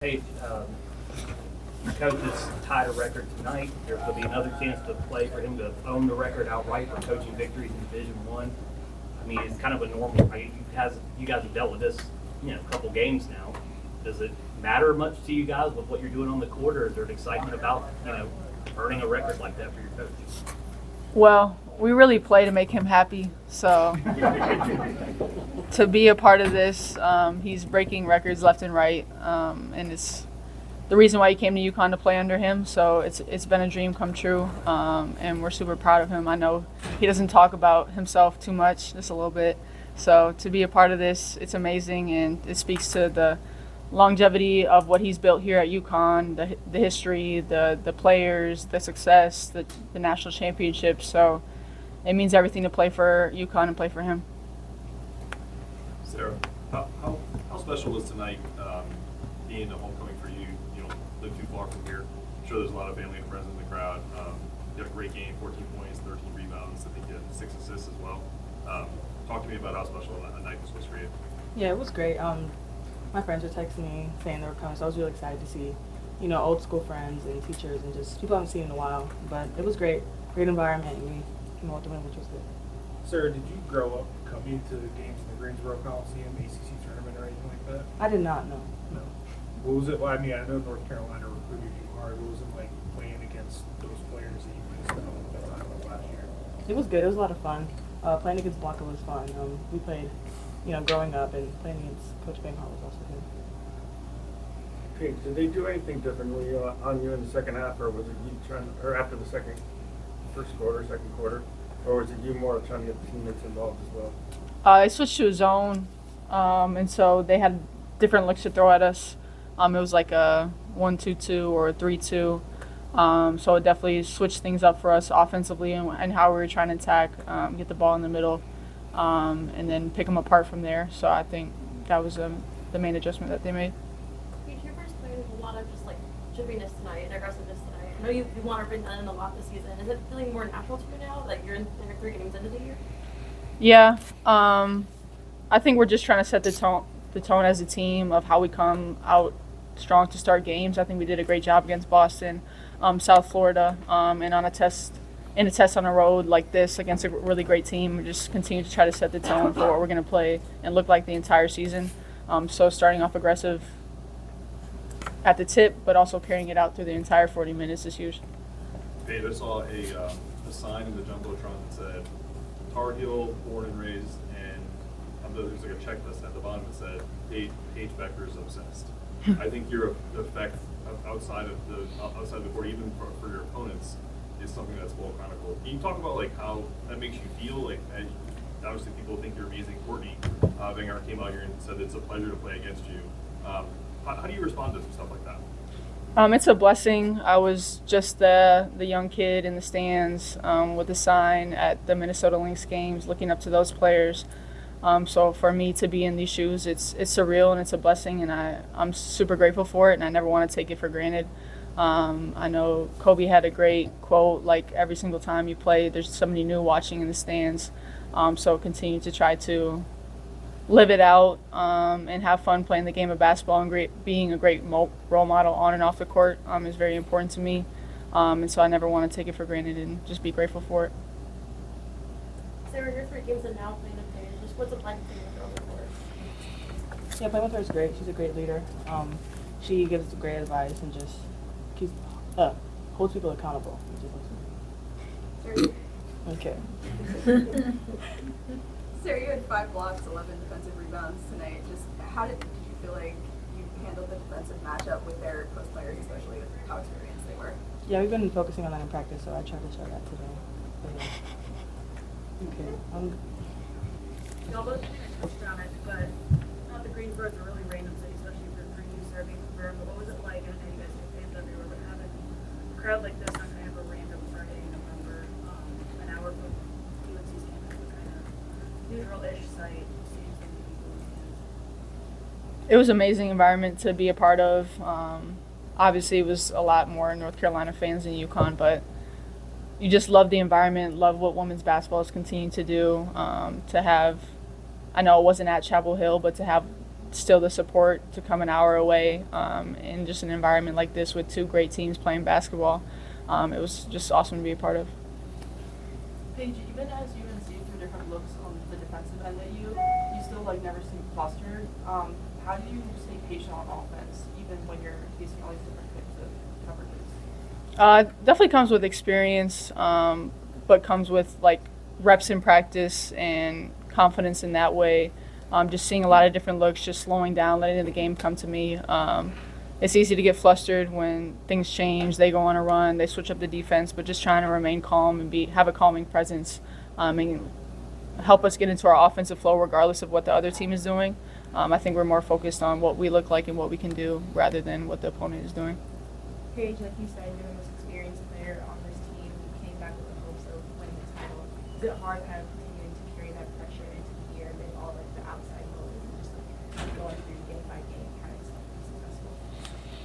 Paige, your coach has tied a record tonight. There's going to be another chance to play for him to own the record outright for coaching victories in Division One. I mean, it's kind of a normal. You guys have dealt with this, a couple games now. Does it matter much to you guys with what you're doing on the court, or is there an excitement about earning a record like that for your coach? Well, we really play to make him happy, so to be a part of this, he's breaking records left and right, and it's the reason why he came to UConn to play under him. So it's been a dream come true, and we're super proud of him. I know he doesn't talk about himself too much, just a little bit. So to be a part of this, it's amazing, and it speaks to the longevity of what he's built here at UConn, the history, the players, the success, the national championships. So it means everything to play for UConn and play for him. Sarah, how special was tonight being a homecoming for you? You don't live too far from here. I'm sure there's a lot of family and friends in the crowd. You had a great game, 14 points, 13 rebounds. I think you had 6 assists as well. Talk to me about how special a night this was for you. Yeah, it was great. My friends were texting me saying they were coming, so I was really excited to see, old school friends and teachers and just people I haven't seen in a while. But it was great environment, and we came out to win, which was good. Sarah, did you grow up coming to games in the Greensboro Coliseum, ACC tournament, or anything like that? I did not know. No. What was it? Well, I mean, I know North Carolina recruited you hard. What was it like playing against those players that you faced at that time last year? It was good. It was a lot of fun. Playing against Blanca was fun. We played, growing up, and playing against Coach Banghart was also good. Paige, did they do anything differently on you in the second half, or was it you or after the second quarter, or was it you more trying to get the teammates involved as well? They switched to a zone, and so they had different looks to throw at us. It was like a 1-2-2 or a 3-2. So it definitely switched things up for us offensively and how we were trying to attack, get the ball in the middle, and then pick them apart from there. So I think that was the main adjustment that they made. Paige, your first playing with a lot of just like chippiness tonight and aggressiveness tonight. I know you want to bring that in a lot this season. Is it feeling more natural to you now that you're in 3 games into the year? Yeah, I think we're just trying to set the tone as a team of how we come out strong to start games. I think we did a great job against Boston, South Florida, and on a test on the road like this against a really great team. We just continue to try to set the tone for what we're going to play and look like the entire season. So starting off aggressive at the tip, but also carrying it out through the entire 40 minutes is huge. Paige, I saw a sign in the Jumbotron that said Tar Heel, born and raised, and there's like a checklist at the bottom that said Paige Bueckers obsessed. I think your effect outside of the court, even for your opponents, is something that's well chronicled. Can you talk about like how that makes you feel? Like, obviously people think you're amazing. Courtney Banghart came out here and said it's a pleasure to play against you. How do you respond to stuff like that? It's a blessing. I was just the young kid in the stands with a sign at the Minnesota Lynx games, looking up to those players. So for me to be in these shoes, it's surreal and it's a blessing, and I'm super grateful for it, and I never want to take it for granted. I know Kobe had a great quote, like every single time you play, there's somebody new watching in the stands. So continue to try to live it out and have fun playing the game of basketball, and being a great role model on and off the court is very important to me. And so I never want to take it for granted and just be grateful for it. Sarah, your 3 games are now playing with Paige. Just what's it like playing with her on the court? Yeah, playing with her is great. She's a great leader. She gives great advice and just holds people accountable. Okay. Sarah, you had 5 blocks, 11 defensive rebounds tonight. Just how did you feel like you handled the defensive matchup with their post players, especially with how experienced they were? Yeah, we've been focusing on that in practice, so I tried to show that today. Okay. Y'all both touched on it, but not the Greensboro is a really random city, especially for you serving for Vernon. But what was it like? I know you guys have fans everywhere, but having a crowd like this on kind of a random Friday in November, an hour from UNC's campus, what kind of neutral-ish site seeing so many people in the stands? It was an amazing environment to be a part of. Obviously, it was a lot more North Carolina fans than UConn, but you just love the environment, love what women's basketball is continuing to do. To have, I know it wasn't at Chapel Hill, but to have still the support to come an hour away in just an environment like this with two great teams playing basketball. It was just awesome to be a part of. Paige, even as UNC through different looks on the defensive end at you still like never seem flustered. How do you stay patient on offense even when you're facing all these different types of coverages? Definitely comes with experience, but comes with like reps in practice and confidence in that way. Just seeing a lot of different looks, just slowing down, letting the game come to me. It's easy to get flustered when things change. They go on a run, they switch up the defense, but just trying to remain calm and have a calming presence and help us get into our offensive flow regardless of what the other team is doing. I think we're more focused on what we look like and what we can do rather than what the opponent is doing. Paige, like you said, you're the most experienced player on this team. You came back with the hopes of winning the title. Is it hard kind of continuing to carry that pressure into the year amid all like the outside noise and just like going through game by game, kind of successful?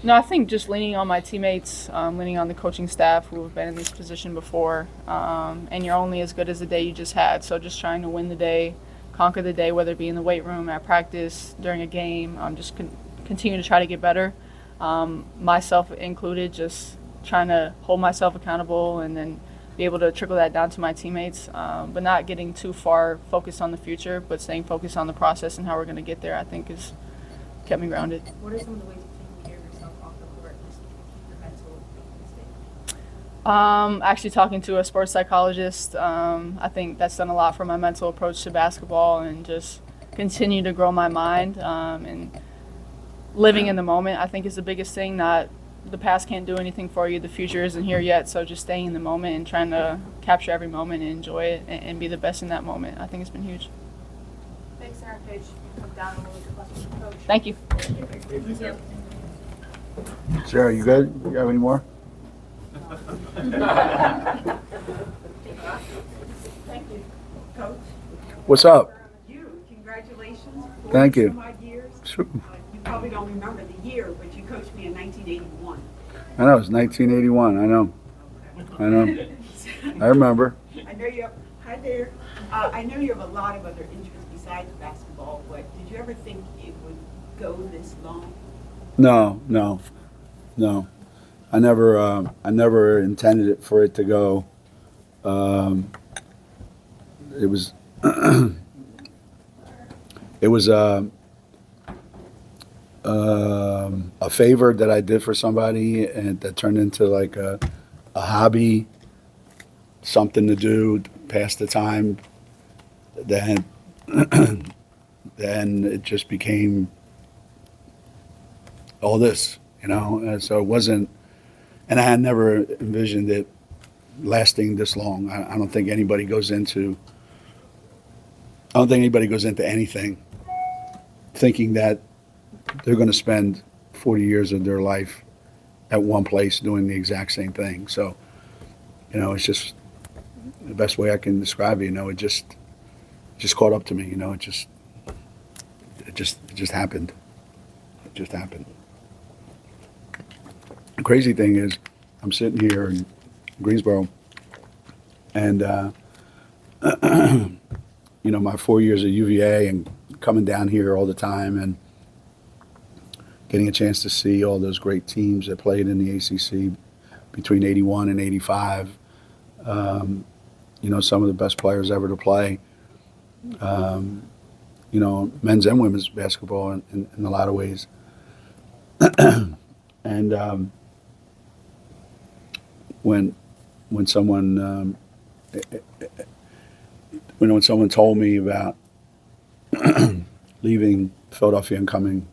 No, I think just leaning on my teammates, leaning on the coaching staff who have been in this position before, and you're only as good as the day you just had. So just trying to win the day, conquer the day, whether it be in the weight room, at practice, during a game, just continue to try to get better. Myself included, just trying to hold myself accountable and then be able to trickle that down to my teammates, but not getting too far focused on the future, but staying focused on the process and how we're going to get there, I think has kept me grounded. What are some of the ways you take care of yourself off the court just to keep your mental state? Actually talking to a sports psychologist, I think that's done a lot for my mental approach to basketball and just continue to grow my mind and living in the moment, I think, is the biggest thing. Not the past can't do anything for you. The future isn't here yet. So just staying in the moment and trying to capture every moment and enjoy it and be the best in that moment, I think it's been huge. Thanks, Sarah. Paige. Come down and we'll look at questions from Coach. Thank you. Thank you. Sarah, you good? You have any more? Thank you, Coach. What's up? Congratulations. Thank you. 40 some odd years. Sure. You probably don't remember the year, but you coached me in 1981. I know, it's 1981. I know. I remember. I know you have, hi there. I know you have a lot of other interests besides basketball, but did you ever think it would go this long? No. I never intended it for it to go. It was a favor that I did for somebody, and that turned into like a hobby, something to do, to pass the time. Then it just became all this, and so it wasn't, and I had never envisioned it lasting this long. I don't think anybody goes into anything thinking that they're going to spend 40 years of their life at one place doing the exact same thing. So, it's just the best way I can describe it. It just caught up to me. It just happened. It just happened. The crazy thing is, I'm sitting here in Greensboro, and my 4 years at UVA and coming down here all the time and getting a chance to see all those great teams that played in the ACC between 81 and 85. Some of the best players ever to play. Men's and women's basketball in a lot of ways. And when someone told me about leaving Philadelphia and coming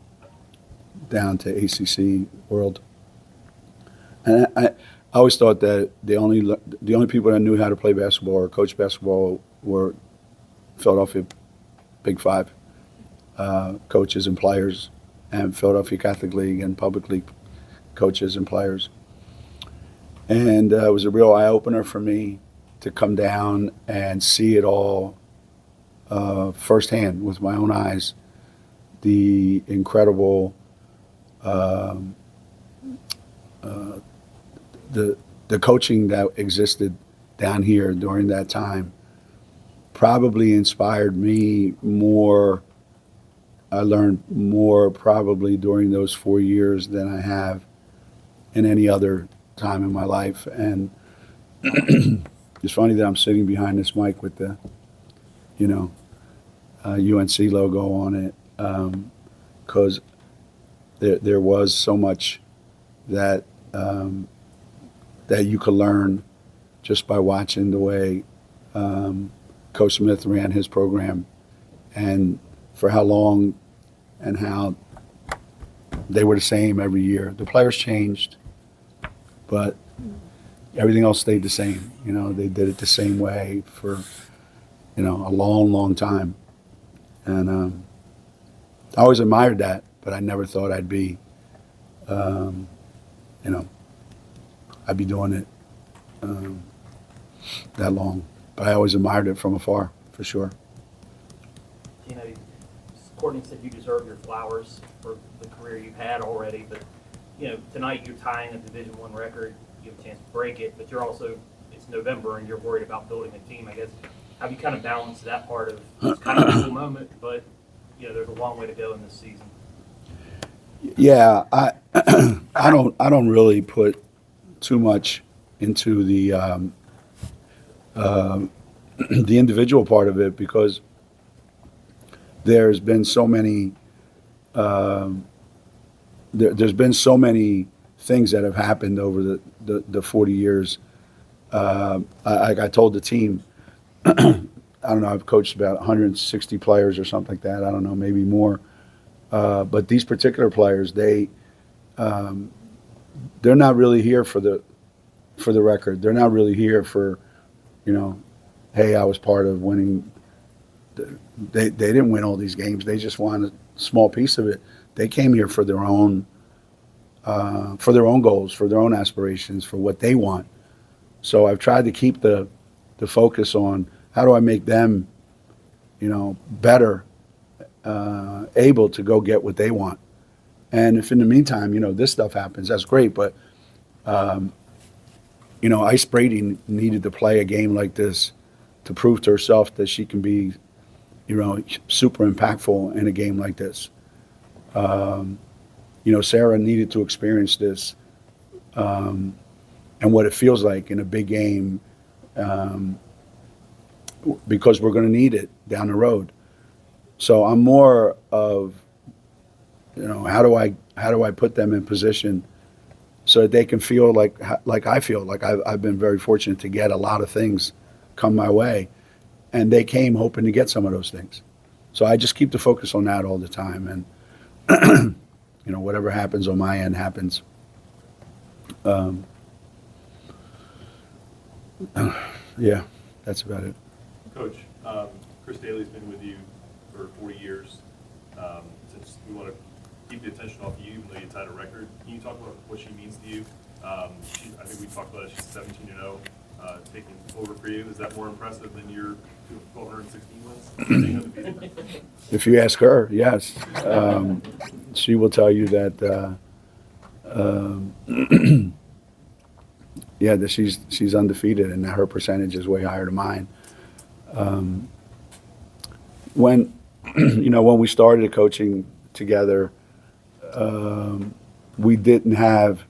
down to ACC World, and I always thought that the only people that knew how to play basketball or coach basketball were Philadelphia Big Five coaches and players, and Philadelphia Catholic League and public league coaches and players. And it was a real eye-opener for me to come down and see it all firsthand with my own eyes, the incredible the coaching that existed down here during that time probably inspired me more I learned more probably during those 4 years than I have in any other time in my life. And it's funny that I'm sitting behind this mic with the, UNC logo on it, because there was so much that that you could learn just by watching the way Coach Smith ran his program, and for how long and how they were the same every year. The players changed, but everything else stayed the same. They did it the same way for, a long, long time. And I always admired that, but I never thought I'd be, I'd be doing it that long. But I always admired it from afar, for sure. Courtney said you deserve your flowers for the career you've had already, but tonight you're tying a Division I record. You have a chance to break it, but you're also, it's November and you're worried about building a team. I guess, have you kind of balanced that part of it's kind of a cool moment, but there's a long way to go in this season? Yeah, I don't really put too much into the the individual part of it, because there's been so many there's been so many things that have happened over the 40 years. I told the team, I don't know, I've coached about 160 players or something like that. I don't know, maybe more. But these particular players, they're not really here for the record. They're not really here for, hey, I was part of winning. They didn't win all these games. They just won a small piece of it. They came here for their own goals, for their own aspirations, for what they want. So I've tried to keep the focus on how do I make them, better, able to go get what they want. And if in the meantime, this stuff happens, that's great. But, Ice Brady needed to play a game like this to prove to herself that she can be, super impactful in a game like this. Sarah needed to experience this and what it feels like in a big game, because we're going to need it down the road. So I'm more of, how do I put them in position so that they can feel like I feel like I've been very fortunate to get a lot of things come my way, and they came hoping to get some of those things. So I just keep the focus on that all the time, and whatever happens on my end happens. Yeah, that's about it. Coach, Chris Dailey's been with you for 40 years. Since we want to keep the attention off you, even though you tied a record, can you talk about what she means to you? I think we talked about it. She's 17-0, taking over for you. Is that more impressive than your 1,216 wins? If you ask her, yes. She will tell you that, that she's undefeated and that her percentage is way higher than mine. When we started coaching together, we didn't have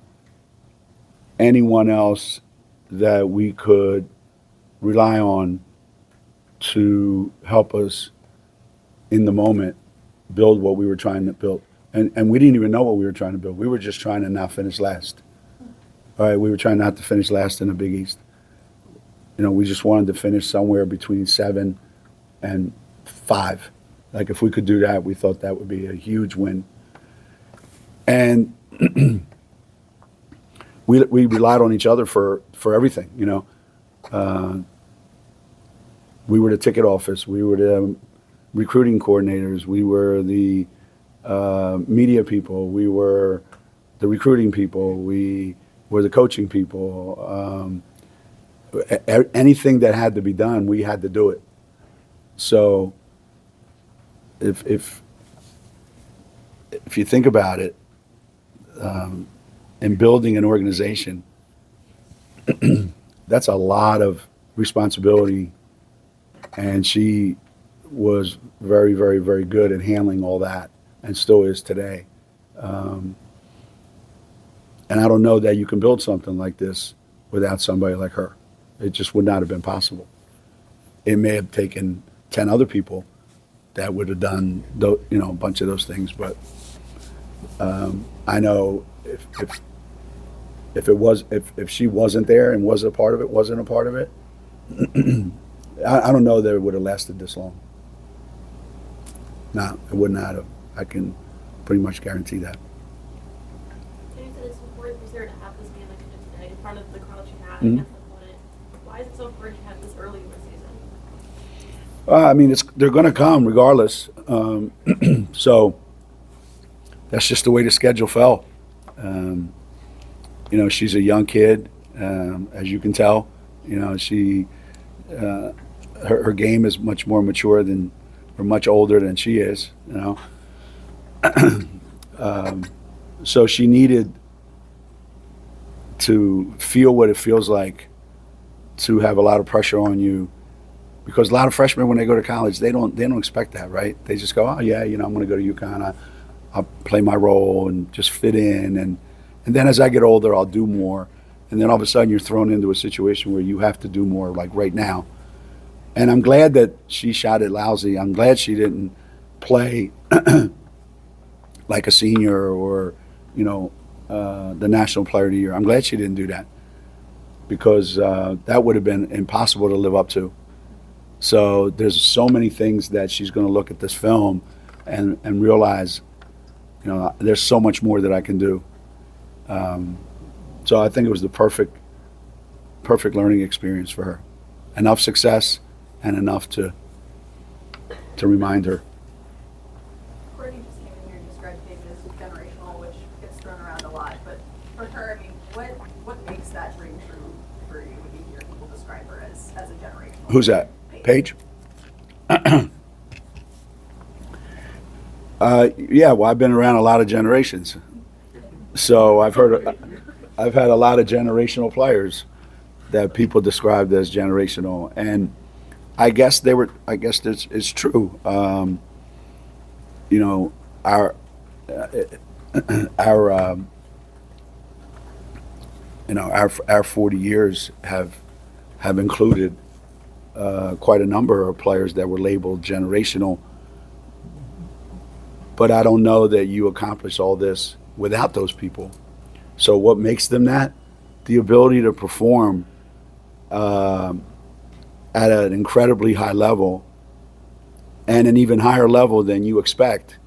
anyone else that we could rely on to help us in the moment build what we were trying to build. And we didn't even know what we were trying to build. We were just trying to not finish last. All right, we were trying not to finish last in the Big East. We just wanted to finish somewhere between 7 and 5. Like, if we could do that, we thought that would be a huge win. And we relied on each other for everything, We were the ticket office. We were the recruiting coordinators. We were the media people. We were the recruiting people. We were the coaching people. Anything that had to be done, we had to do it. So if you think about it, in building an organization, that's a lot of responsibility, and she was very, very, very good at handling all that. and still is today. And I don't know that you can build something like this without somebody like her. It just would not have been possible. It may have taken 10 other people that would have done, a bunch of those things. But I know if she wasn't there and wasn't a part of it, I don't know that it would have lasted this long. No, it would not have. I can pretty much guarantee that. You said it's important for Sarah to have this game like she did today in front of the crowd she had Mhm. against the opponent. Why is it so important to have this early in the season? I mean, they're going to come regardless. So that's just the way the schedule fell. She's a young kid, as you can tell. Her game is much more mature or much older than she is. So she needed to feel what it feels like to have a lot of pressure on you, because a lot of freshmen, when they go to college, they don't expect that, right? They just go, oh yeah, I'm going to go to UConn. I'll play my role and just fit in, and then as I get older, I'll do more. And then all of a sudden, you're thrown into a situation where you have to do more, like right now. And I'm glad that she shot it lousy. I'm glad she didn't play like a senior or, the National Player of the Year. I'm glad she didn't do that, because that would have been impossible to live up to. So there's so many things that she's going to look at this film and realize, there's so much more that I can do. So I think it was the perfect learning experience for her. Enough success and enough to remind her. Courtney just came in here and described Paige as generational, which gets thrown around a lot. But for her, I mean, what makes that ring true for you when you hear people describe her as a generational? Who's that? Paige? Yeah, well, I've been around a lot of generations. So I've had a lot of generational players that people described as generational, and I guess it's true. Our 40 years have included quite a number of players that were labeled generational. But I don't know that you accomplish all this without those people. So what makes them that? The ability to perform at an incredibly high level, and an even higher level than you expect,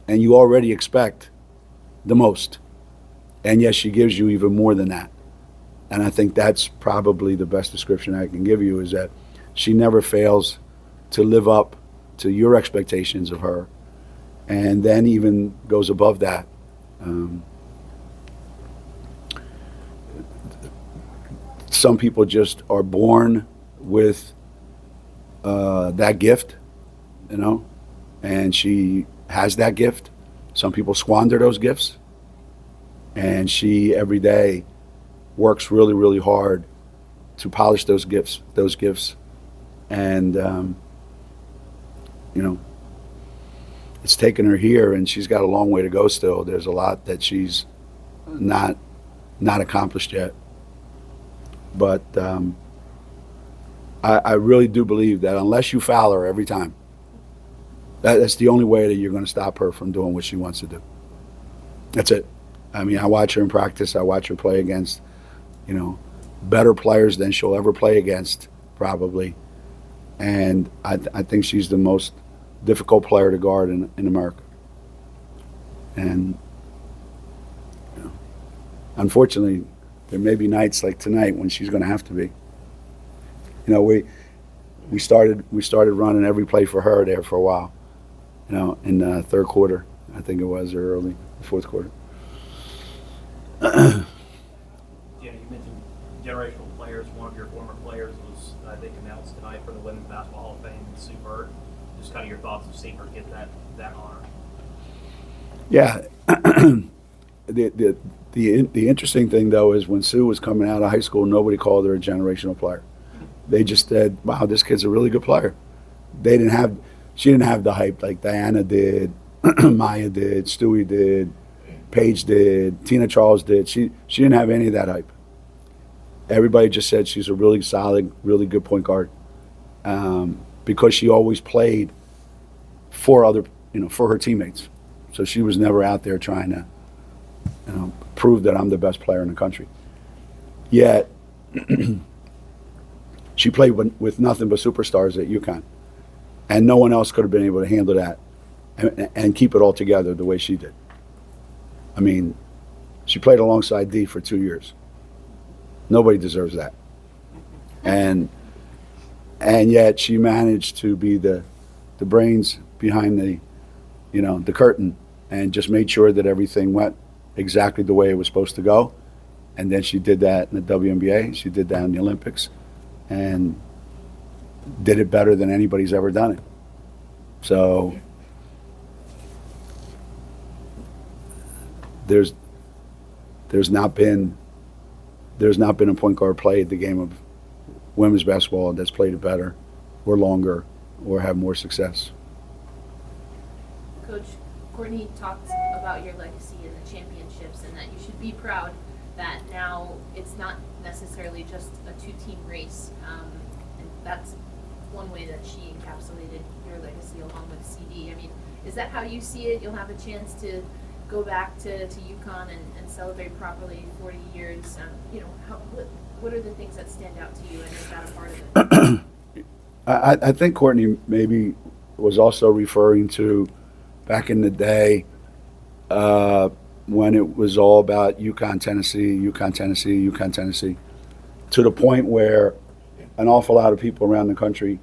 and you already expect the most. And yet she gives you even more than that. And I think that's probably the best description I can give you, is that she never fails to live up to your expectations of her, and then even goes above that. Some people just are born with that gift, and she has that gift. Some people squander those gifts, and she every day works really, really hard to polish those gifts, and it's taken her here, and she's got a long way to go still. There's a lot that she's not accomplished yet. But I really do believe that unless you foul her every time, that's the only way that you're going to stop her from doing what she wants to do. That's it. I mean, I watch her in practice. I watch her play against, better players than she'll ever play against, probably. And I think she's the most difficult player to guard in America. And, unfortunately, there may be nights like tonight when she's going to have to be. We started running every play for her there for a while. In the third quarter, I think it was, or early fourth quarter. Yeah, you mentioned generational players. One of your former players was, I think, announced tonight for the Women's Basketball Hall of Fame, Sue Bird. Just kind of your thoughts of seeing her get that honor. Yeah. The interesting thing, though, is when Sue was coming out of high school, nobody called her a generational player. They just said, wow, this kid's a really good player. She didn't have the hype like Diana did, Maya did, Stewie did, Paige did, Tina Charles did. She didn't have any of that hype. Everybody just said she's a really solid, really good point guard, because she always played for other, for her teammates. So she was never out there trying to, prove that I'm the best player in the country. Yet she played with nothing but superstars at UConn, and no one else could have been able to handle that and keep it all together the way she did. I mean, she played alongside D for 2 years. Nobody deserves that. And yet she managed to be the brains behind the curtain, and just made sure that everything went exactly the way it was supposed to go. And then she did that in the WNBA, she did that in the Olympics, and did it better than anybody's ever done it. So there's not been a point guard played the game of women's basketball that's played it better or longer or have more success. Coach, Courtney talked about your legacy in the championships and that you should be proud that now it's not necessarily just a two-team race. And that's one way that she encapsulated your legacy along with CD. I mean, is that how you see it? You'll have a chance to go back to UConn and celebrate properly 40 years. What are the things that stand out to you, and is that a part of it? I think Courtney maybe was also referring to back in the day when it was all about UConn, Tennessee, UConn, Tennessee, UConn, Tennessee, to the point where an awful lot of people around the country,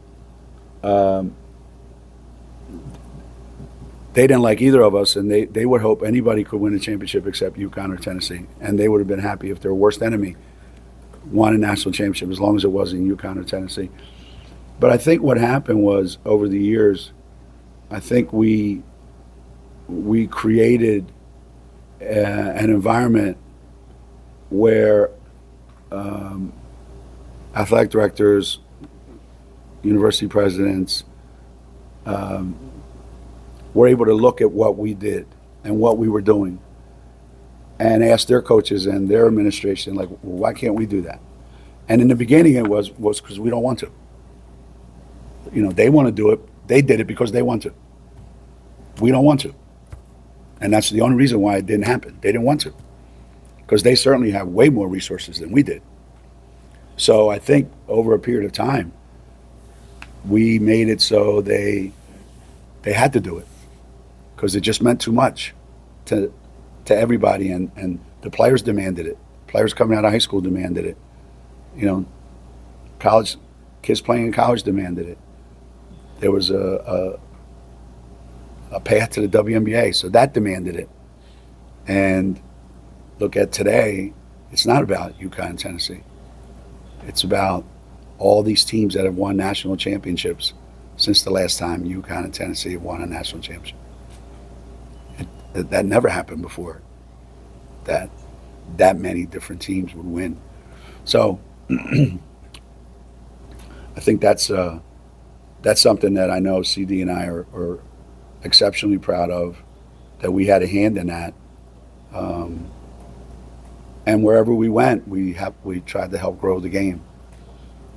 they didn't like either of us, and they would hope anybody could win a championship except UConn or Tennessee. And they would have been happy if their worst enemy won a national championship, as long as it wasn't UConn or Tennessee. But I think what happened was, over the years, I think we created an environment where athletic directors, university presidents, were able to look at what we did and what we were doing and ask their coaches and their administration, like, well, why can't we do that? And in the beginning, it was because we don't want to. They want to do it. They did it because they want to. We don't want to. And that's the only reason why it didn't happen. They didn't want to, because they certainly have way more resources than we did. So I think over a period of time, we made it so they had to do it, because it just meant too much to everybody, and the players demanded it. Players coming out of high school demanded it. College kids playing in college demanded it. There was a path to the WNBA, so that demanded it. And look at today, it's not about UConn and Tennessee. It's about all these teams that have won national championships since the last time UConn and Tennessee have won a national championship. That never happened before, that many different teams would win. So I think that's something that I know CD and I are exceptionally proud of, that we had a hand in that. And wherever we went, we tried to help grow the game.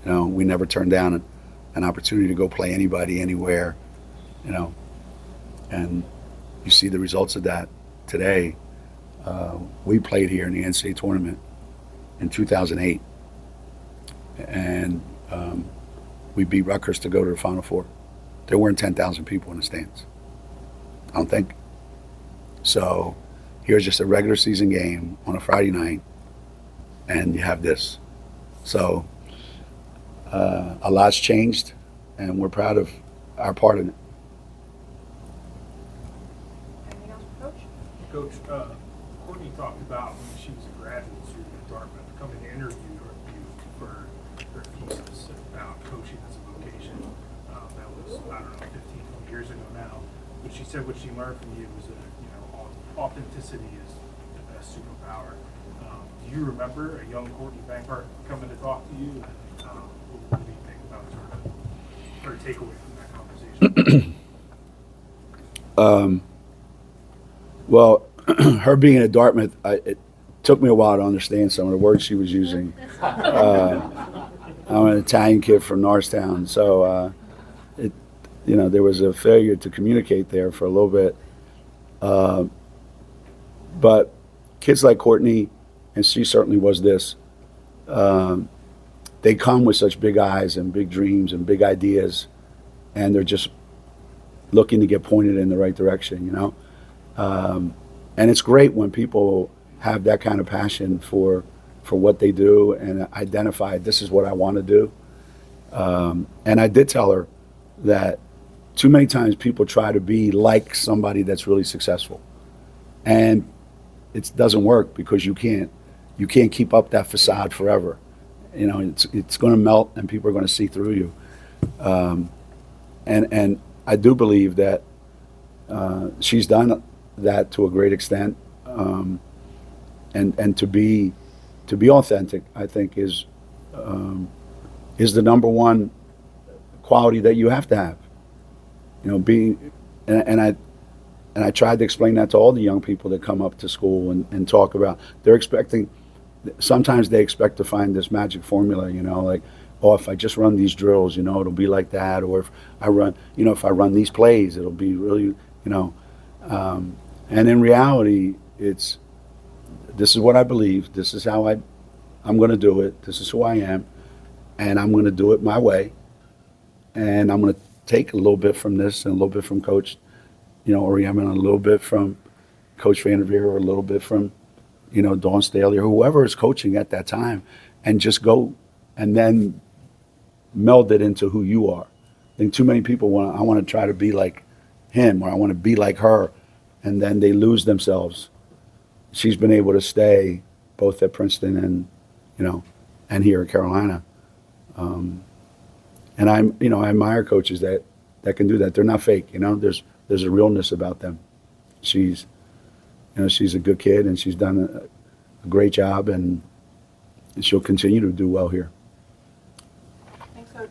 We never turned down an opportunity to go play anybody, anywhere, and you see the results of that today. We played here in the NCAA tournament in 2008, and we beat Bueckers to go to the Final Four. There weren't 10,000 people in the stands, I don't think. So here's just a regular season game on a Friday night, and you have this. So a lot's changed, and we're proud of our part in it. Anything else, Coach? Coach, Courtney talked about when she was a graduate student at Dartmouth, coming to interview you for her thesis about coaching as a vocation. That was, I don't know, 15, 20 years ago now. But she said what she learned from you was that, authenticity is the best superpower. Do you remember a young Courtney Bankart coming to talk to you? What do you think about sort of her takeaway from that conversation? Well, her being at Dartmouth, it took me a while to understand some of the words she was using. I'm an Italian kid from Norristown, so there was a failure to communicate there for a little bit. But kids like Courtney, and she certainly was this, they come with such big eyes and big dreams and big ideas, and they're just looking to get pointed in the right direction, And it's great when people have that kind of passion for what they do and identify, this is what I want to do. And I did tell her that too many times people try to be like somebody that's really successful. And it doesn't work because you can't keep up that facade forever. It's going to melt and people are going to see through you. And I do believe that she's done that to a great extent. And to be authentic, I think is the number one quality that you have to have. And I tried to explain that to all the young people that come up to school and talk about, sometimes they expect to find this magic formula, like, oh, if I just run these drills, it'll be like that. Or if I run these plays, it'll be really, and in reality, this is what I believe. This is how I'm going to do it. This is who I am. And I'm going to do it my way. And I'm going to take a little bit from this and a little bit from Coach, Auriemma, and a little bit from Coach Vanderveer, or a little bit from, Dawn Staley, or whoever is coaching at that time, and just go and then meld it into who you are. I think too many people I want to try to be like him, or I want to be like her, and then they lose themselves. She's been able to stay both at Princeton and here at Carolina. And I admire coaches that can do that. They're not fake, There's a realness about them. She's a good kid, and she's done a great job, and she'll continue to do well here. Thanks, Coach.